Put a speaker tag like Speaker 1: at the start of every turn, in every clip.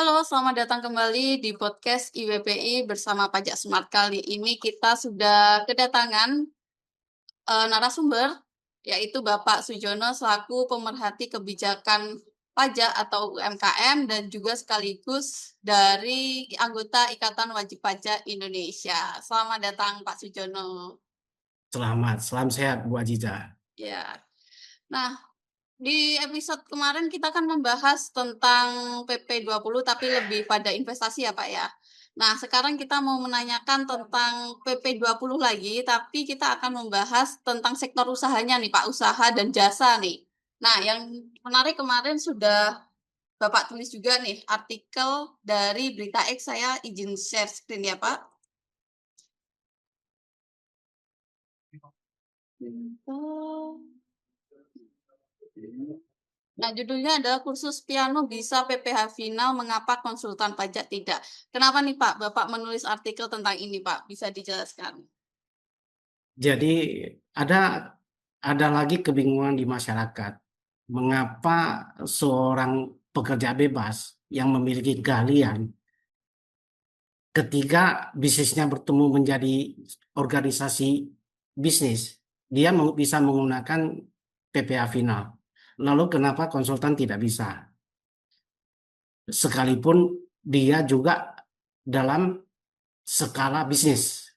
Speaker 1: Halo, selamat datang kembali di podcast IWPI bersama Pajak Smart. Kali ini kita sudah kedatangan narasumber, yaitu Bapak Sujono selaku pemerhati kebijakan pajak atau UMKM dan juga sekaligus dari anggota Ikatan Wajib Pajak Indonesia. Selamat datang Pak Sujono.
Speaker 2: Salam sehat Bu Aziza.
Speaker 1: Ya. Nah, di episode kemarin kita kan membahas tentang PP20 tapi lebih pada investasi ya Pak ya. Nah, sekarang kita mau menanyakan tentang PP20 lagi, tapi kita akan membahas tentang sektor usahanya nih Pak, usaha dan jasa nih. Nah, yang menarik kemarin sudah Bapak tulis juga nih artikel dari Berita X, saya izin share screen ya Pak. Nah, judulnya adalah kursus piano bisa PPh final, mengapa konsultan pajak tidak? Kenapa nih Pak, Bapak menulis artikel tentang ini Pak? Bisa dijelaskan?
Speaker 2: Jadi ada ada lagi kebingungan di masyarakat. Mengapa seorang pekerja bebas yang memiliki keahlian ketika bisnisnya bertemu menjadi organisasi bisnis, dia bisa menggunakan PPh final. Lalu kenapa konsultan tidak bisa? Sekalipun dia juga dalam skala bisnis.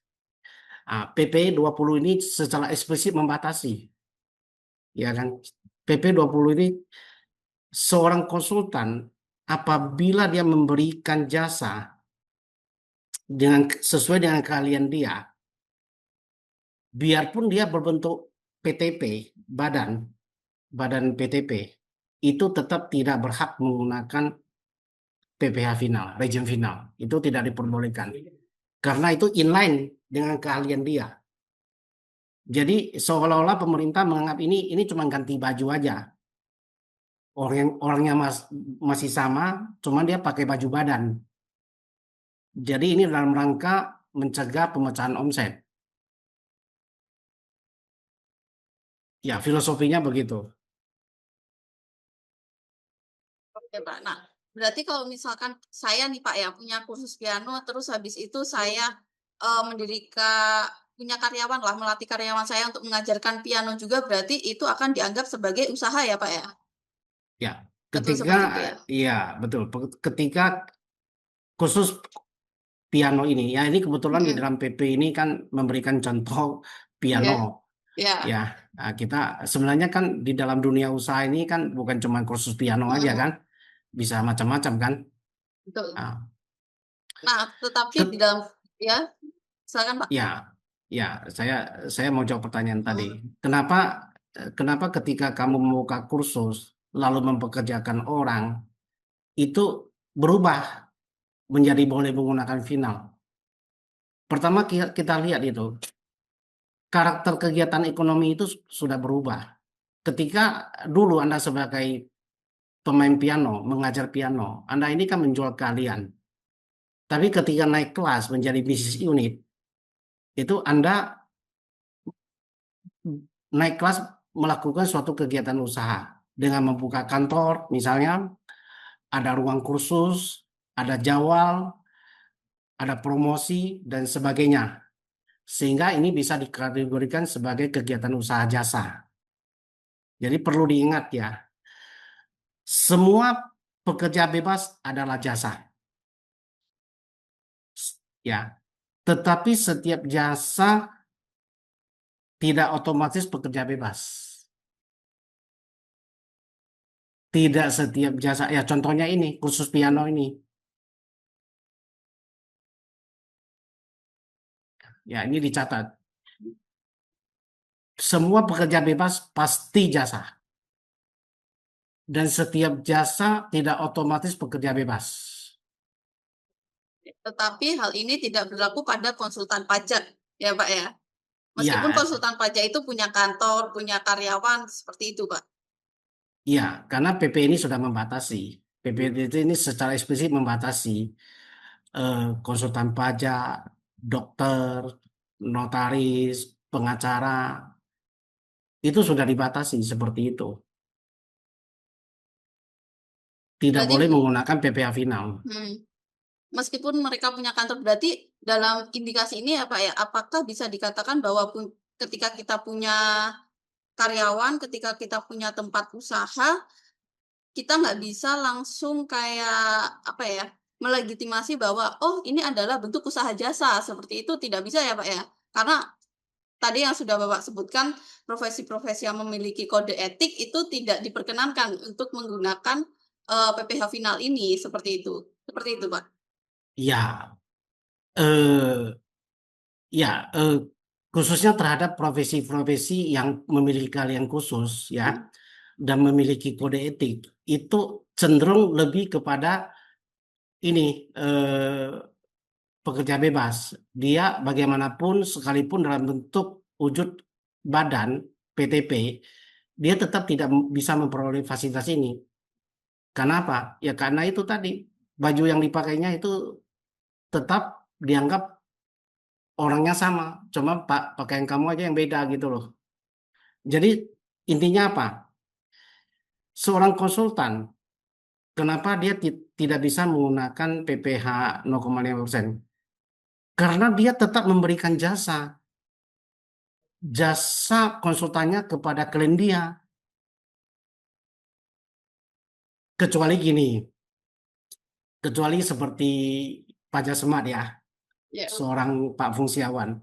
Speaker 2: PP 20 ini secara eksplisit membatasi, ya kan? PP 20 ini seorang konsultan apabila dia memberikan jasa sesuai dengan keahlian dia, biarpun dia berbentuk PTP, badan badan PTP, itu tetap tidak berhak menggunakan PPh final, region final. Itu tidak diperbolehkan. Karena itu inline dengan keahlian dia. Jadi seolah-olah pemerintah menganggap ini cuma ganti baju aja. Orangnya masih sama, cuma dia pakai baju badan. Jadi ini dalam rangka mencegah pemecahan omset. Ya, filosofinya begitu.
Speaker 1: Oke Pak, nah berarti kalau misalkan saya nih Pak ya, punya kursus piano, terus habis itu saya punya karyawan lah, melatih karyawan saya untuk mengajarkan piano juga, berarti itu akan dianggap sebagai usaha ya Pak ya?
Speaker 2: Ya,
Speaker 1: Betul
Speaker 2: ketika
Speaker 1: seperti itu ya?
Speaker 2: ya betul. Ketika khusus piano ini, ya ini kebetulan di
Speaker 1: Mhm.
Speaker 2: dalam PP ini kan memberikan contoh piano.
Speaker 1: Iya, iya.
Speaker 2: Ya, nah, kita sebenarnya kan di dalam dunia usaha ini kan bukan cuma kursus piano aja
Speaker 1: Mhm,
Speaker 2: kan, bisa macam-macam kan.
Speaker 1: betul.
Speaker 2: Nah,
Speaker 1: Nah, tetapi di
Speaker 2: ke-
Speaker 1: dalam ya, silakan Pak.
Speaker 2: ya, ya, saya mau jawab pertanyaan tadi.
Speaker 1: Mhm.
Speaker 2: Kenapa kenapa ketika kamu membuka kursus lalu mempekerjakan orang itu berubah menjadi boleh menggunakan final? Pertama kita lihat itu karakter kegiatan ekonomi itu sudah berubah. Ketika dulu Anda sebagai pemain piano, mengajar piano, Anda ini kan menjual keahlian. Tapi ketika naik kelas menjadi bisnis unit, itu Anda naik kelas melakukan suatu kegiatan usaha dengan membuka kantor, misalnya ada ruang kursus, ada jawal, ada promosi dan sebagainya. Sehingga ini bisa dikategorikan sebagai kegiatan usaha jasa. Jadi perlu diingat ya, semua pekerja bebas adalah jasa. Ya, tetapi setiap jasa tidak otomatis pekerja bebas. Tidak setiap jasa, ya contohnya ini, kursus piano ini. Ya, ini dicatat. Semua pekerja bebas pasti jasa. Dan setiap jasa tidak otomatis pekerja bebas.
Speaker 1: Tetapi hal ini tidak berlaku pada konsultan pajak, ya Pak ya? Meskipun
Speaker 2: Ya,
Speaker 1: konsultan pajak itu punya kantor, punya karyawan, seperti itu Pak.
Speaker 2: ya, karena PP ini sudah membatasi. PP itu ini secara eksplisit membatasi konsultan pajak, dokter, notaris, pengacara, itu sudah dibatasi seperti itu. tidak
Speaker 1: Berarti
Speaker 2: boleh menggunakan PPh final.
Speaker 1: hmm, meskipun mereka punya kantor, berarti dalam indikasi ini apa ya? Apakah bisa dikatakan bahwa ketika kita punya karyawan, ketika kita punya tempat usaha, kita nggak bisa langsung kayak apa ya? Melegitimasi bahwa oh ini adalah bentuk usaha jasa seperti itu tidak bisa ya Pak ya? Karena tadi yang sudah Bapak sebutkan, profesi-profesi yang memiliki kode etik itu tidak diperkenankan untuk menggunakan, PPh final ini, seperti itu, Pak?
Speaker 2: Ya, eh, ya, khususnya terhadap profesi-profesi yang memiliki keahlian khusus ya
Speaker 1: Mhm,
Speaker 2: dan memiliki kode etik itu cenderung lebih kepada ini pekerja bebas. Dia bagaimanapun sekalipun dalam bentuk wujud badan PTP, dia tetap tidak bisa memperoleh fasilitas ini. Kenapa? Ya karena itu tadi baju yang dipakainya itu tetap dianggap orangnya sama, cuma pakaian kamu aja yang beda gitu loh. Jadi intinya apa? Seorang konsultan, kenapa dia tidak bisa menggunakan PPh 0,5%? Karena dia tetap memberikan jasa konsultannya kepada klien dia. Kecuali gini, kecuali seperti Pak Jasmat ya,
Speaker 1: ya.
Speaker 2: seorang Pak Fungsiawan.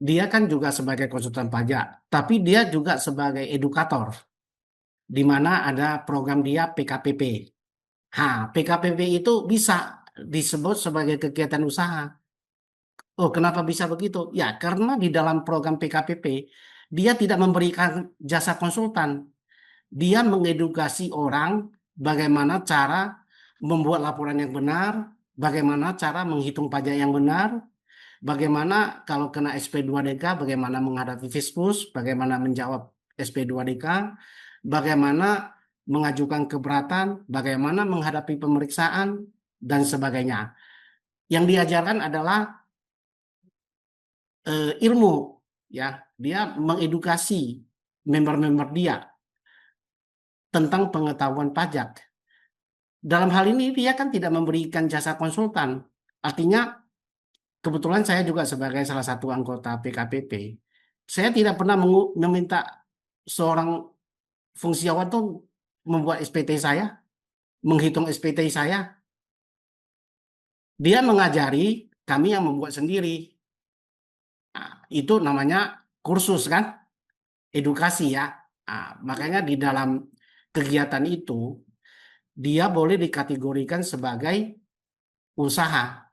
Speaker 2: Dia kan juga sebagai konsultan pajak, tapi dia juga sebagai edukator, di mana ada program dia PKPP. PKPP itu bisa disebut sebagai kegiatan usaha. Oh, kenapa bisa begitu? Ya, karena di dalam program PKPP, dia tidak memberikan jasa konsultan. Dia mengedukasi orang bagaimana cara membuat laporan yang benar, bagaimana cara menghitung pajak yang benar, bagaimana kalau kena SP2DK, bagaimana menghadapi Fiskus, bagaimana menjawab SP2DK, bagaimana mengajukan keberatan, bagaimana menghadapi pemeriksaan, dan sebagainya. Yang diajarkan adalah ilmu, ya. Dia mengedukasi member-member dia tentang pengetahuan pajak. Dalam hal ini dia kan tidak memberikan jasa konsultan. Artinya kebetulan saya juga sebagai salah satu anggota PKPP. Saya tidak pernah meminta seorang fungsiawan tuh membuat SPT saya, menghitung SPT saya. Dia mengajari, kami yang membuat sendiri. Nah, itu namanya kursus kan, edukasi ya. Makanya di dalam kegiatan itu dia boleh dikategorikan sebagai usaha.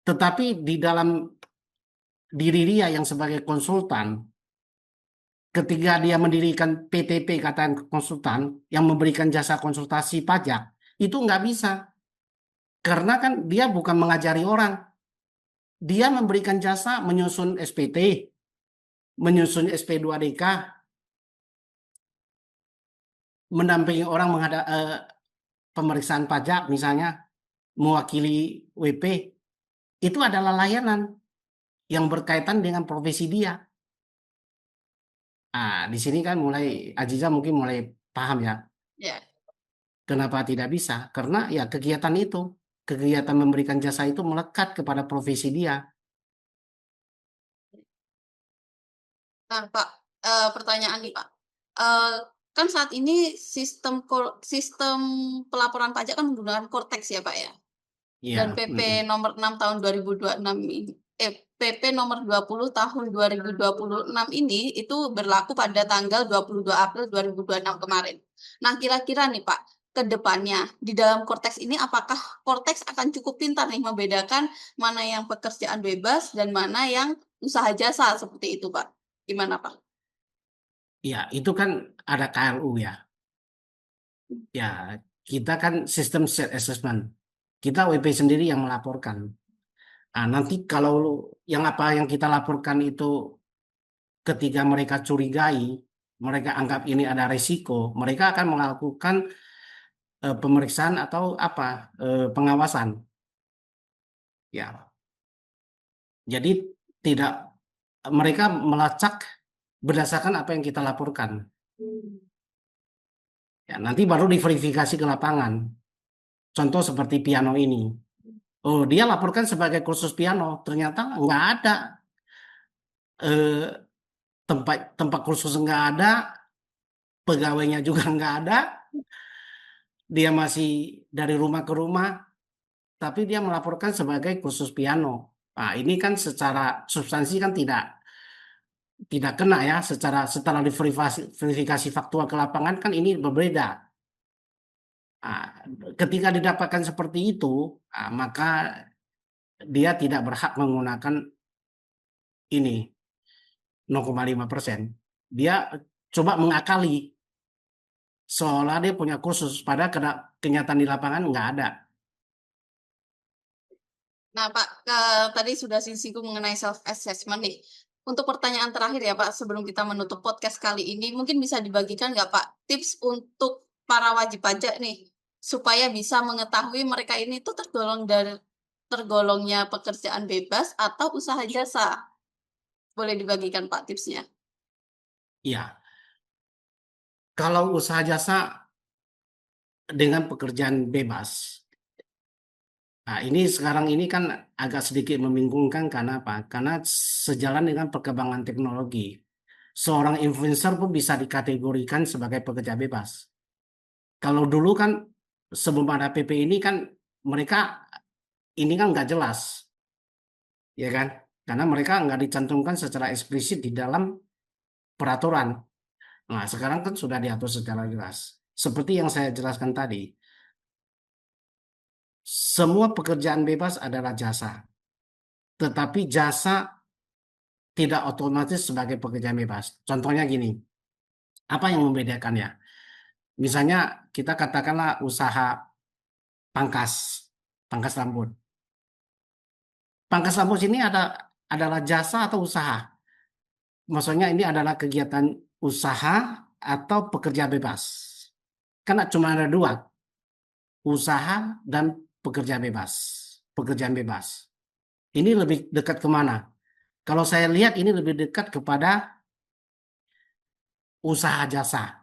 Speaker 2: Tetapi di dalam diri dia yang sebagai konsultan, ketika dia mendirikan PTP kata konsultan yang memberikan jasa konsultasi pajak, itu nggak bisa. Karena kan dia bukan mengajari orang. Dia memberikan jasa menyusun SPT, menyusun SP2DK, mendampingi orang menghadap pemeriksaan pajak misalnya, mewakili WP. Itu adalah layanan yang berkaitan dengan profesi dia. Di sini kan mulai Aziza mungkin mulai paham ya.
Speaker 1: Ya.
Speaker 2: Kenapa tidak bisa? Karena ya kegiatan memberikan jasa itu melekat kepada profesi dia.
Speaker 1: Nah, Pak, pertanyaan nih, Pak. Eee, kan saat ini sistem pelaporan pajak kan menggunakan Cortex ya, Pak, ya? Dan
Speaker 2: Iya,
Speaker 1: PP nomor 6 tahun 2026 ini PP nomor 20 tahun 2026 ini itu berlaku pada tanggal 22 April 2026 kemarin. Nah, kira-kira nih, Pak, ke depannya di dalam Cortex ini apakah Cortex akan cukup pintar nih membedakan mana yang pekerjaan bebas dan mana yang usaha jasa seperti itu, Pak? Gimana, Pak?
Speaker 2: ya itu kan ada KLU ya. Ya, kita kan sistem self assessment. Kita WP sendiri yang melaporkan. Nanti kalau yang apa yang kita laporkan itu ketika mereka curigai, mereka anggap ini ada resiko, mereka akan melakukan pemeriksaan atau apa pengawasan. Ya, jadi tidak mereka melacak berdasarkan apa yang kita laporkan. Ya, nanti baru diverifikasi ke lapangan. Contoh seperti piano ini. Oh, dia laporkan sebagai kursus piano, ternyata nggak ada eh, tempat tempat kursus nggak ada, pegawainya juga nggak ada, dia masih dari rumah ke rumah, tapi dia melaporkan sebagai kursus piano. Nah, ini kan secara substansi kan tidak kena ya, secara verifikasi faktual ke lapangan kan ini berbeda. Ah, ketika didapatkan seperti itu, maka dia tidak berhak menggunakan ini 0,5%. Dia coba mengakali seolah dia punya kursus, padahal kenyataan di lapangan nggak ada.
Speaker 1: Nah, Pak, tadi sudah disinggung mengenai self assessment nih. Untuk pertanyaan terakhir ya, Pak, sebelum kita menutup podcast kali ini, mungkin bisa dibagikan nggak, Pak, tips untuk para wajib pajak nih, supaya bisa mengetahui mereka ini tuh tergolongnya pekerjaan bebas atau usaha jasa? Boleh dibagikan, Pak, tipsnya?
Speaker 2: Ya, kalau usaha jasa dengan pekerjaan bebas, nah ini sekarang ini kan agak sedikit membingungkan karena apa? Karena sejalan dengan perkembangan teknologi, seorang influencer pun bisa dikategorikan sebagai pekerja bebas. Kalau dulu kan sebelum ada PP ini kan mereka ini kan nggak jelas, ya kan? Karena mereka nggak dicantumkan secara eksplisit di dalam peraturan. Nah, sekarang kan sudah diatur secara jelas. Seperti yang saya jelaskan tadi, semua pekerjaan bebas adalah jasa, tetapi jasa tidak otomatis sebagai pekerjaan bebas. Contohnya gini, apa yang membedakannya? Misalnya kita katakanlah usaha pangkas, pangkas rambut. Pangkas rambut ini adalah jasa atau usaha? Maksudnya ini adalah kegiatan usaha atau pekerja bebas. Karena cuma ada dua, usaha dan pekerja bebas. Pekerjaan bebas. Ini lebih dekat kemana? Kalau saya lihat ini lebih dekat kepada usaha jasa.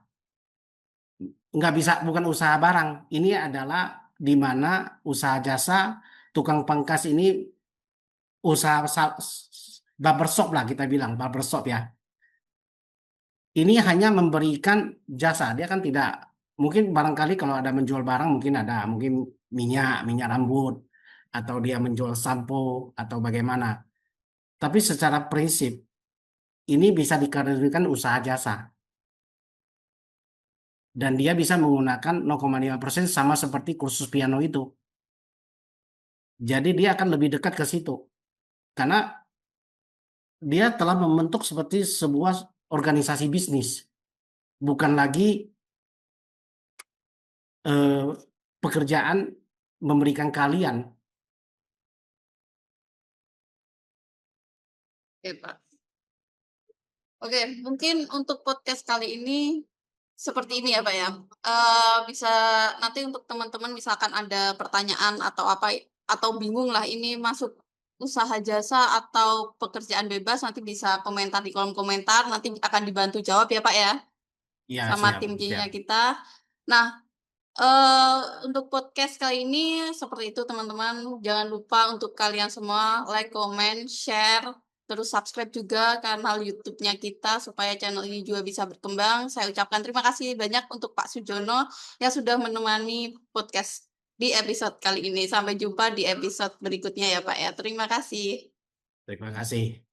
Speaker 2: Nggak bisa, bukan usaha barang. Ini adalah di mana usaha jasa, tukang pangkas ini usaha barbershop lah kita bilang, barbershop ya. Ini hanya memberikan jasa. Dia kan tidak, mungkin barangkali kalau ada menjual barang mungkin ada, mungkin minyak rambut, atau dia menjual sampo atau bagaimana. Tapi secara prinsip ini bisa dikategorikan usaha jasa dan dia bisa menggunakan 0,5% sama seperti kursus piano itu. Jadi dia akan lebih dekat ke situ karena dia telah membentuk seperti sebuah organisasi bisnis, bukan lagi eh, pekerjaan memberikan kalian.
Speaker 1: Oke, Pak. Oke, mungkin untuk podcast kali ini seperti ini ya, Pak, ya. Bisa nanti untuk teman-teman misalkan ada pertanyaan atau apa, atau bingung lah ini masuk usaha jasa atau pekerjaan bebas, nanti bisa komentar di kolom komentar, nanti akan dibantu jawab ya, Pak, ya,
Speaker 2: Ya,
Speaker 1: sama
Speaker 2: siap,
Speaker 1: tim
Speaker 2: siap.
Speaker 1: J-nya kita. Nah, untuk podcast kali ini seperti itu teman-teman, jangan lupa untuk kalian semua like, comment, share, terus subscribe juga kanal YouTube-nya kita supaya channel ini juga bisa berkembang. Saya ucapkan terima kasih banyak untuk Pak Sujono yang sudah menemani podcast di episode kali ini. Sampai jumpa di episode berikutnya ya Pak ya. Terima kasih.
Speaker 2: Terima kasih.